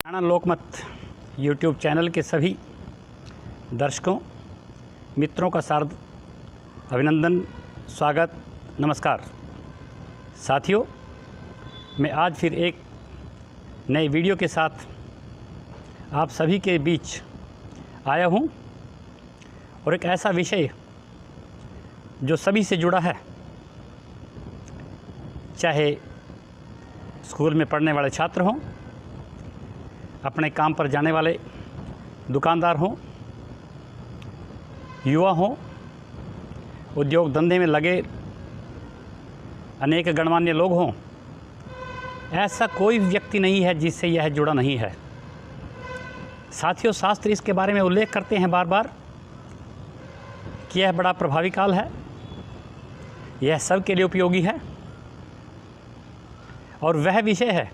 राणा लोकमत YouTube channel के सभी दर्शकों मित्रों का सादर अभिनंदन, स्वागत, नमस्कार। साथियों, मैं आज फिर एक नए वीडियो के साथ आप सभी के बीच आया हूं और एक ऐसा विषय जो सभी से जुड़ा है, चाहे स्कूल में पढ़ने वाले छात्र हों, अपने काम पर जाने वाले दुकानदार हों, युवा हों, उद्योग धंधे में लगे अनेक गणमान्य लोग हों, ऐसा कोई व्यक्ति नहीं है जिससे यह जुड़ा नहीं है। साथियों, शास्त्र इसके बारे में उल्लेख करते हैं बार बार कि यह बड़ा प्रभावी काल है, यह सबके लिए उपयोगी है और वह विषय है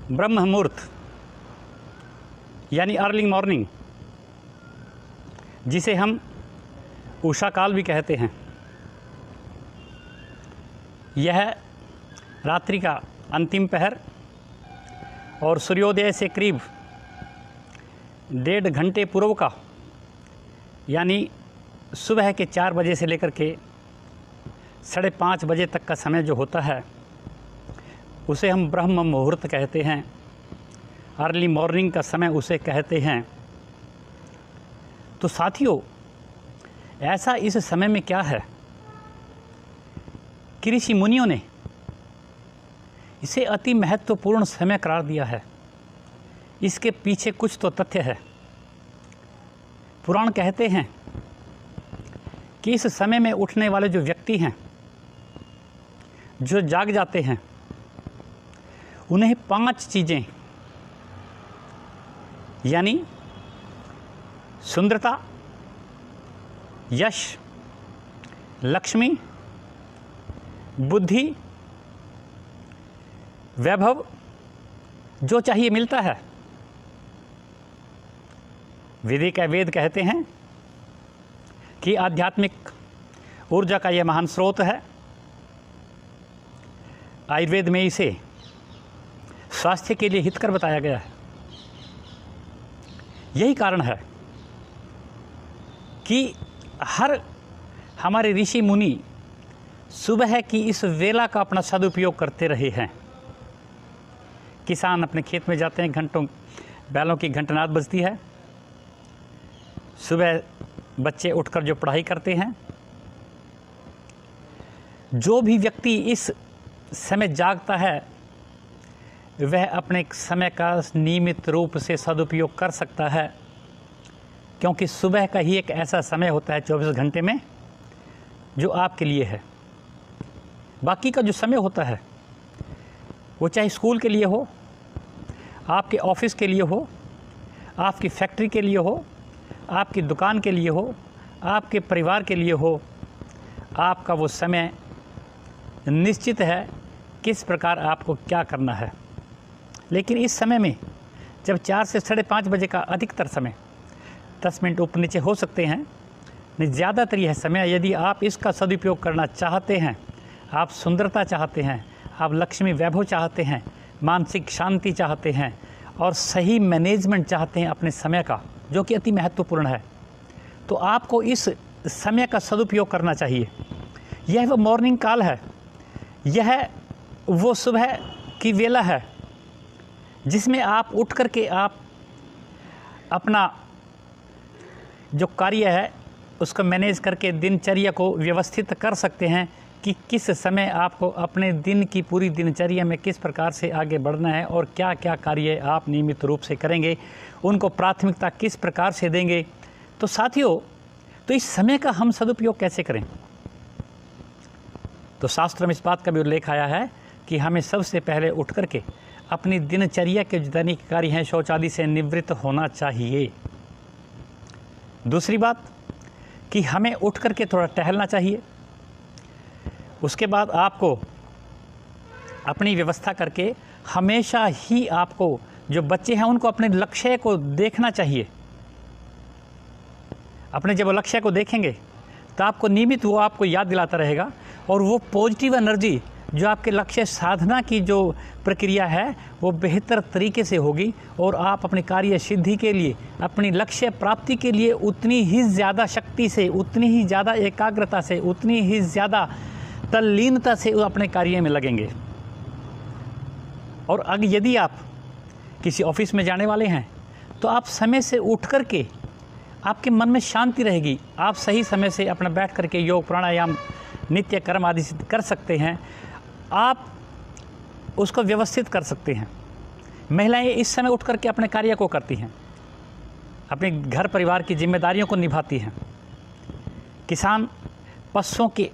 ब्रह्म मुहूर्त यानी अर्ली मॉर्निंग, जिसे हम उषा काल भी कहते हैं। यह रात्रि का अंतिम पहर और सूर्योदय से करीब 1.5 घंटे पूर्व का यानी सुबह के 4 बजे से लेकर के 5:30 बजे तक का समय जो होता है उसे हम ब्रह्म मुहूर्त कहते हैं। अर्ली मॉर्निंग का समय उसे कहते हैं। तो साथियों, ऐसा इस समय में क्या है कि ऋषि मुनियों ने इसे अति महत्वपूर्ण समय करार दिया है। इसके पीछे कुछ तो तथ्य है। पुराण कहते हैं कि इस समय में उठने वाले जो व्यक्ति हैं, जो जाग जाते हैं, उन्हें 5 चीज़ें यानी सुंदरता, यश, लक्ष्मी, बुद्धि, वैभव जो चाहिए मिलता है। वेद कहते हैं कि आध्यात्मिक ऊर्जा का यह महान स्रोत है। आयुर्वेद में इसे स्वास्थ्य के लिए हितकर बताया गया है। यही कारण है कि हमारे ऋषि मुनि सुबह की इस वेला का अपना सदुपयोग करते रहे हैं। किसान अपने खेत में जाते हैं, घंटों बैलों की घंटनाद बजती है। सुबह बच्चे उठकर जो पढ़ाई करते हैं, जो भी व्यक्ति इस समय जागता है वह अपने समय का नियमित रूप से सदुपयोग कर सकता है, क्योंकि सुबह का ही एक ऐसा समय होता है 24 घंटे में जो आपके लिए है। बाकी का जो समय होता है वो चाहे स्कूल के लिए हो, आपके ऑफिस के लिए हो, आपकी फैक्ट्री के लिए हो, आपकी दुकान के लिए हो, आपके परिवार के लिए हो, आपका वो समय निश्चित है किस प्रकार आपको क्या करना है। लेकिन इस समय में जब 4 से 5:30 बजे का अधिकतर समय 10 मिनट ऊपर नीचे हो सकते हैं, नहीं ज़्यादातर यह समय, यदि आप इसका सदुपयोग करना चाहते हैं, आप सुंदरता चाहते हैं, आप लक्ष्मी वैभव चाहते हैं, मानसिक शांति चाहते हैं और सही मैनेजमेंट चाहते हैं अपने समय का, जो कि अति महत्वपूर्ण है, तो आपको इस समय का सदुपयोग करना चाहिए। यह वो मॉर्निंग काल है, यह वो सुबह की वेला है जिसमें आप उठ कर के आप अपना जो कार्य है उसको मैनेज करके दिनचर्या को व्यवस्थित कर सकते हैं कि किस समय आपको अपने दिन की पूरी दिनचर्या में किस प्रकार से आगे बढ़ना है और क्या क्या कार्य आप नियमित रूप से करेंगे, उनको प्राथमिकता किस प्रकार से देंगे। तो साथियों, तो इस समय का हम सदुपयोग कैसे करें? तो शास्त्र में इस बात का भी उल्लेख आया है कि हमें सबसे पहले उठ करके अपनी दिनचर्या के जो दैनिक कार्य हैं शौच आदि से निवृत्त होना चाहिए। दूसरी बात कि हमें उठ करके थोड़ा टहलना चाहिए। उसके बाद आपको अपनी व्यवस्था करके हमेशा ही आपको, जो बच्चे हैं उनको अपने लक्ष्य को देखना चाहिए। अपने जब लक्ष्य को देखेंगे तो आपको नियमित वो आपको याद दिलाता रहेगा और वो पॉजिटिव एनर्जी जो आपके लक्ष्य साधना की जो प्रक्रिया है वो बेहतर तरीके से होगी और आप अपनी कार्य सिद्धि के लिए, अपनी लक्ष्य प्राप्ति के लिए उतनी ही ज़्यादा शक्ति से, उतनी ही ज़्यादा एकाग्रता से, उतनी ही ज़्यादा तल्लीनता से अपने कार्य में लगेंगे। और अगर यदि आप किसी ऑफिस में जाने वाले हैं तो आप समय से उठ कर के, आपके मन में शांति रहेगी, आप सही समय से अपना बैठ कर के योग प्राणायाम नित्य कर्म आदि कर सकते हैं, आप उसको व्यवस्थित कर सकते हैं। महिलाएं इस समय उठ कर के अपने कार्य को करती हैं, अपने घर परिवार की जिम्मेदारियों को निभाती हैं। किसान पशुओं के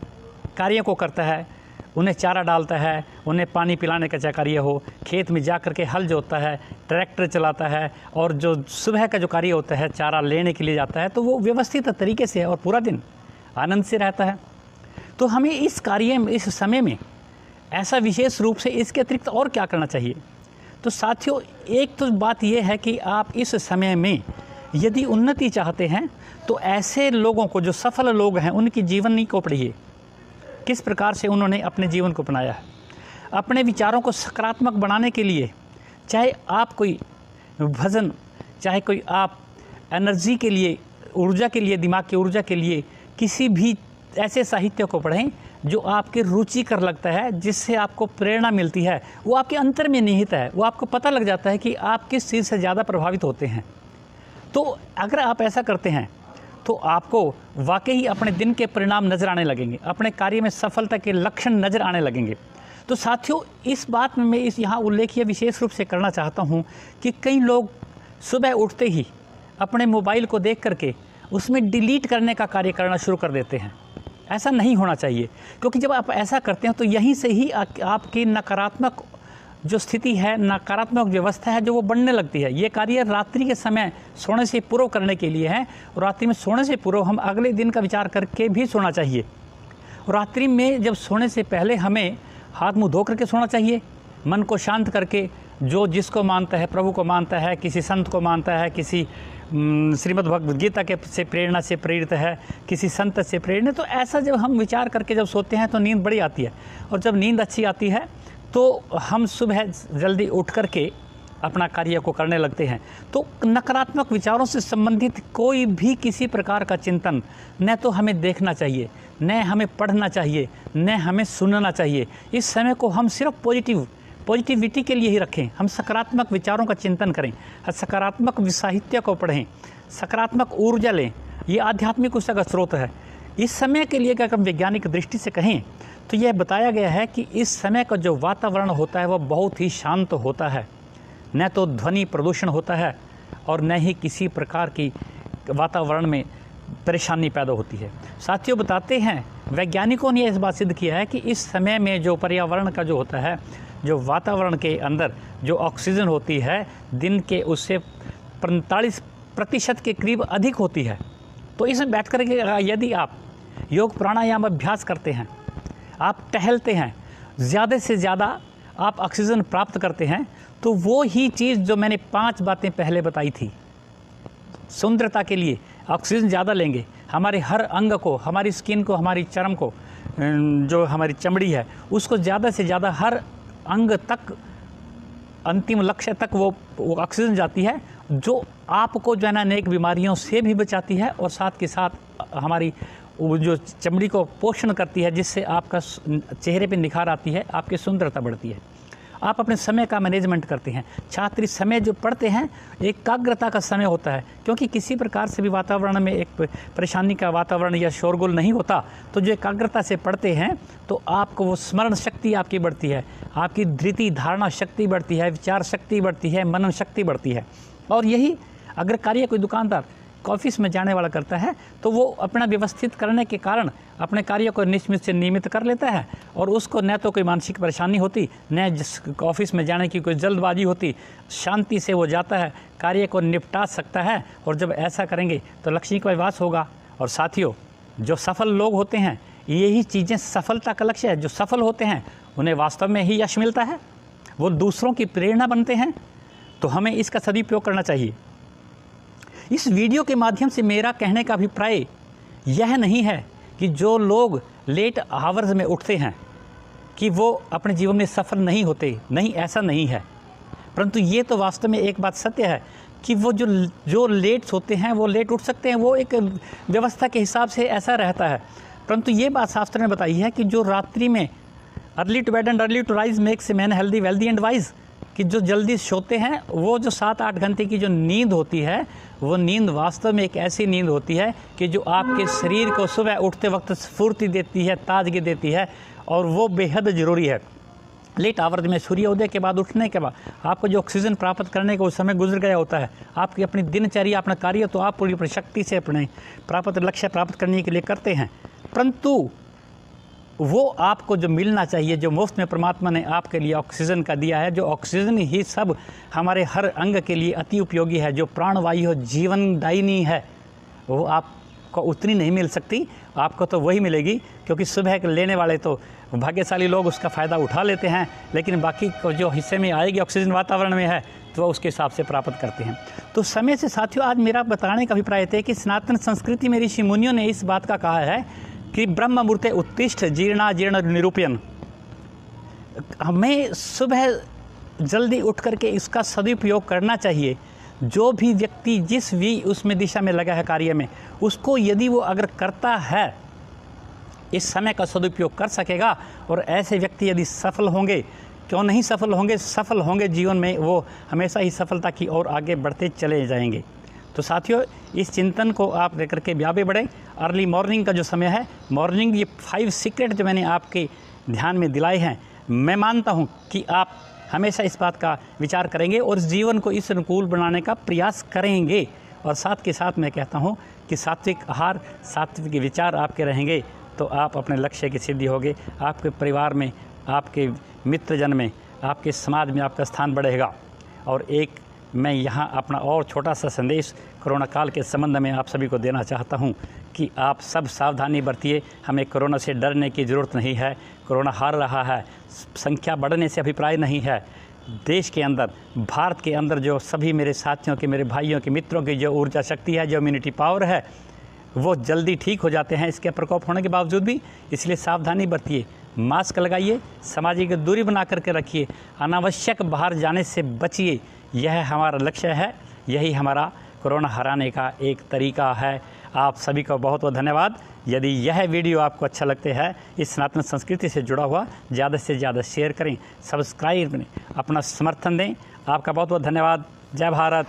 कार्य को करता है, उन्हें चारा डालता है, उन्हें पानी पिलाने का चाहे कार्य हो, खेत में जा कर के हल जोतता है, ट्रैक्टर चलाता है, और जो सुबह का जो कार्य होता है चारा लेने के लिए जाता है, तो वो व्यवस्थित तरीके से और पूरा दिन आनंद से रहता है। तो हमें इस कार्य में, इस समय में ऐसा विशेष रूप से इसके अतिरिक्त और क्या करना चाहिए? तो साथियों, एक तो बात यह है कि आप इस समय में यदि उन्नति चाहते हैं तो ऐसे लोगों को, जो सफल लोग हैं, उनकी जीवनी को पढ़िए, किस प्रकार से उन्होंने अपने जीवन को अपनाया है। अपने विचारों को सकारात्मक बनाने के लिए, चाहे आप कोई भजन, चाहे कोई आप एनर्जी के लिए, ऊर्जा के लिए, दिमाग की ऊर्जा के लिए किसी भी ऐसे साहित्य को पढ़ें जो आपके रुचिकर लगता है, जिससे आपको प्रेरणा मिलती है, वो आपके अंतर में निहित है, वो आपको पता लग जाता है कि आप किस चीज़ से ज़्यादा प्रभावित होते हैं। तो अगर आप ऐसा करते हैं तो आपको वाकई अपने दिन के परिणाम नज़र आने लगेंगे, अपने कार्य में सफलता के लक्षण नज़र आने लगेंगे। तो साथियों, इस बात में मैं इस यहाँ उल्लेख विशेष रूप से करना चाहता हूँ कि कई लोग सुबह उठते ही अपने मोबाइल को देख करके उसमें डिलीट करने का कार्य करना शुरू कर देते हैं। ऐसा नहीं होना चाहिए, क्योंकि जब आप ऐसा करते हैं तो यहीं से ही आपकी नकारात्मक जो स्थिति है, नकारात्मक व्यवस्था है, जो वो बढ़ने लगती है। ये कार्य रात्रि के समय सोने से पूर्व करने के लिए है, और रात्रि में सोने से पूर्व हम अगले दिन का विचार करके भी सोना चाहिए। रात्रि में जब सोने से पहले हमें हाथ मुंह धो करके सोना चाहिए, मन को शांत करके, जो जिसको मानता है, प्रभु को मानता है, किसी संत को मानता है, किसी श्रीमद् भगवद गीता के से प्रेरणा से प्रेरित है, किसी संत से प्रेरणा, तो ऐसा जब हम विचार करके जब सोते हैं तो नींद बड़ी आती है। और जब नींद अच्छी आती है तो हम सुबह जल्दी उठ कर के अपना कार्य को करने लगते हैं। तो नकारात्मक विचारों से संबंधित कोई भी किसी प्रकार का चिंतन न तो हमें देखना चाहिए, न हमें पढ़ना चाहिए, न हमें सुनना चाहिए। इस समय को हम सिर्फ पॉजिटिविटी के लिए ही रखें। हम सकारात्मक विचारों का चिंतन करें, सकारात्मक साहित्य को पढ़ें, सकारात्मक ऊर्जा लें। ये आध्यात्मिक ऊर्जा का स्रोत है। इस समय के लिए अगर हम वैज्ञानिक दृष्टि से कहें तो यह बताया गया है कि इस समय का जो वातावरण होता है वह बहुत ही शांत होता है, न तो ध्वनि प्रदूषण होता है और न ही किसी प्रकार की वातावरण में परेशानी पैदा होती है। साथियों, बताते हैं वैज्ञानिकों ने इस बात सिद्ध किया है कि इस समय में जो पर्यावरण का जो होता है, जो वातावरण के अंदर जो ऑक्सीजन होती है, दिन के उससे 45% के करीब अधिक होती है। तो इसमें बैठ कर के यदि आप योग प्राणायाम अभ्यास करते हैं, आप टहलते हैं, ज़्यादा से ज़्यादा आप ऑक्सीजन प्राप्त करते हैं, तो वो ही चीज़ जो मैंने 5 बातें पहले बताई थी, सुंदरता के लिए ऑक्सीजन ज़्यादा लेंगे, हमारे हर अंग को, हमारी स्किन को, हमारी चर्म को, जो हमारी चमड़ी है, उसको ज़्यादा से ज़्यादा हर अंग तक, अंतिम लक्ष्य तक वो ऑक्सीजन जाती है, जो आपको जो है ना अनेक बीमारियों से भी बचाती है, और साथ के साथ हमारी वो जो चमड़ी को पोषण करती है, जिससे आपका चेहरे पे निखार आती है, आपकी सुंदरता बढ़ती है। आप अपने समय का मैनेजमेंट करते हैं। छात्र समय जो पढ़ते हैं, एकाग्रता का समय होता है, क्योंकि किसी प्रकार से भी वातावरण में एक परेशानी का वातावरण या शोरगुल नहीं होता, तो जो एकाग्रता से पढ़ते हैं तो आपको वो स्मरण शक्ति आपकी बढ़ती है, आपकी धृति धारणा शक्ति बढ़ती है, विचार शक्ति बढ़ती है, मनन शक्ति बढ़ती है। और यही अगर कार्य कोई दुकानदार ऑफिस में जाने वाला करता है तो वो अपना व्यवस्थित करने के कारण अपने कार्य को निश्चित से नियमित कर लेता है, और उसको न तो कोई मानसिक परेशानी होती, न जिस ऑफिस में जाने की कोई जल्दबाजी होती, शांति से वो जाता है, कार्य को निपटा सकता है। और जब ऐसा करेंगे तो लक्ष्य का विकास होगा। और साथियों, जो सफल लोग होते हैं, यही चीज़ें सफलता का लक्ष्य है। जो सफल होते हैं उन्हें वास्तव में ही यश मिलता है, वो दूसरों की प्रेरणा बनते हैं। तो हमें इसका सदुपयोग करना चाहिए। इस वीडियो के माध्यम से मेरा कहने का अभिप्राय यह नहीं है कि जो लोग लेट आवर्स में उठते हैं, कि वो अपने जीवन में सफल नहीं होते, नहीं, ऐसा नहीं है। परंतु ये तो वास्तव में एक बात सत्य है कि वो जो लेट सोते हैं वो लेट उठ सकते हैं, वो एक व्यवस्था के हिसाब से ऐसा रहता है। परंतु ये बात शास्त्र ने बताई है कि जो रात्रि में early to bed and early to rise makes a man healthy wealthy and wise, कि जो जल्दी सोते हैं वो जो 7-8 घंटे की जो नींद होती है, वो नींद वास्तव में एक ऐसी नींद होती है कि जो आपके शरीर को सुबह उठते वक्त स्फूर्ति देती है, ताजगी देती है, और वो बेहद ज़रूरी है। लेट आवर्स में सूर्योदय के बाद उठने के बाद आपको जो ऑक्सीजन प्राप्त करने का उस समय गुजर गया होता है, आपकी अपनी दिनचर्या, अपना कार्य तो आप पूरी अपनी शक्ति से अपने लक्ष्य प्राप्त करने के लिए करते हैं, परंतु वो आपको जो मिलना चाहिए, जो मुफ्त में परमात्मा ने आपके लिए ऑक्सीजन का दिया है, जो ऑक्सीजन ही सब हमारे हर अंग के लिए अति उपयोगी है, जो प्राणवायु जीवनदायिनी है, वो आपको उतनी नहीं मिल सकती। आपको तो वही मिलेगी, क्योंकि सुबह के लेने वाले तो भाग्यशाली लोग उसका फ़ायदा उठा लेते हैं, लेकिन बाकी को जो हिस्से में आएगी ऑक्सीजन वातावरण में है तो वह उसके हिसाब से प्राप्त करते हैं। तो समय से साथियों, आज मेरा बताने का अभिप्राय है कि सनातन संस्कृति में ऋषि मुनियों ने इस बात का कहा है कि ब्रह्म मूर्ते उत्तिष्ठ जीर्णा जीर्ण निरूपयन। हमें सुबह जल्दी उठ करके इसका सदुपयोग करना चाहिए। जो भी व्यक्ति जिस भी उसमें दिशा में लगा है कार्य में, उसको यदि वो अगर करता है, इस समय का सदुपयोग कर सकेगा, और ऐसे व्यक्ति यदि सफल होंगे, क्यों नहीं सफल होंगे, सफल होंगे जीवन में, वो हमेशा ही सफलता की ओर आगे बढ़ते चले जाएंगे। तो साथियों, इस चिंतन को आप लेकर के आगे बढ़ें। अर्ली मॉर्निंग का जो समय है, मॉर्निंग, ये 5 सीक्रेट जो मैंने आपके ध्यान में दिलाए हैं, मैं मानता हूँ कि आप हमेशा इस बात का विचार करेंगे और जीवन को इस अनुकूल बनाने का प्रयास करेंगे। और साथ के साथ मैं कहता हूँ कि सात्विक आहार, सात्विक विचार आपके रहेंगे तो आप अपने लक्ष्य की सिद्धि होगे, आपके परिवार में, आपके मित्रजन में, आपके समाज में आपका स्थान बढ़ेगा। और एक मैं यहाँ अपना और छोटा सा संदेश कोरोना काल के संबंध में आप सभी को देना चाहता हूँ कि आप सब सावधानी बरतिए। हमें कोरोना से डरने की ज़रूरत नहीं है। कोरोना हार रहा है, संख्या बढ़ने से अभिप्राय नहीं है। देश के अंदर, भारत के अंदर जो सभी मेरे साथियों की, मेरे भाइयों की, मित्रों की जो ऊर्जा शक्ति है, जो इम्यूनिटी पावर है, वो जल्दी ठीक हो जाते हैं इसके प्रकोप होने के बावजूद भी। इसलिए सावधानी बरतिए, मास्क लगाइए, सामाजिक दूरी बना करके रखिए, अनावश्यक बाहर जाने से बचिए। यह हमारा लक्ष्य है, यही हमारा कोरोना हराने का एक तरीका है। आप सभी को बहुत बहुत धन्यवाद। यदि यह वीडियो आपको अच्छा लगते हैं, इस सनातन संस्कृति से जुड़ा हुआ, ज़्यादा से ज़्यादा शेयर करें, सब्सक्राइब करें, अपना समर्थन दें। आपका बहुत बहुत धन्यवाद। जय भारत।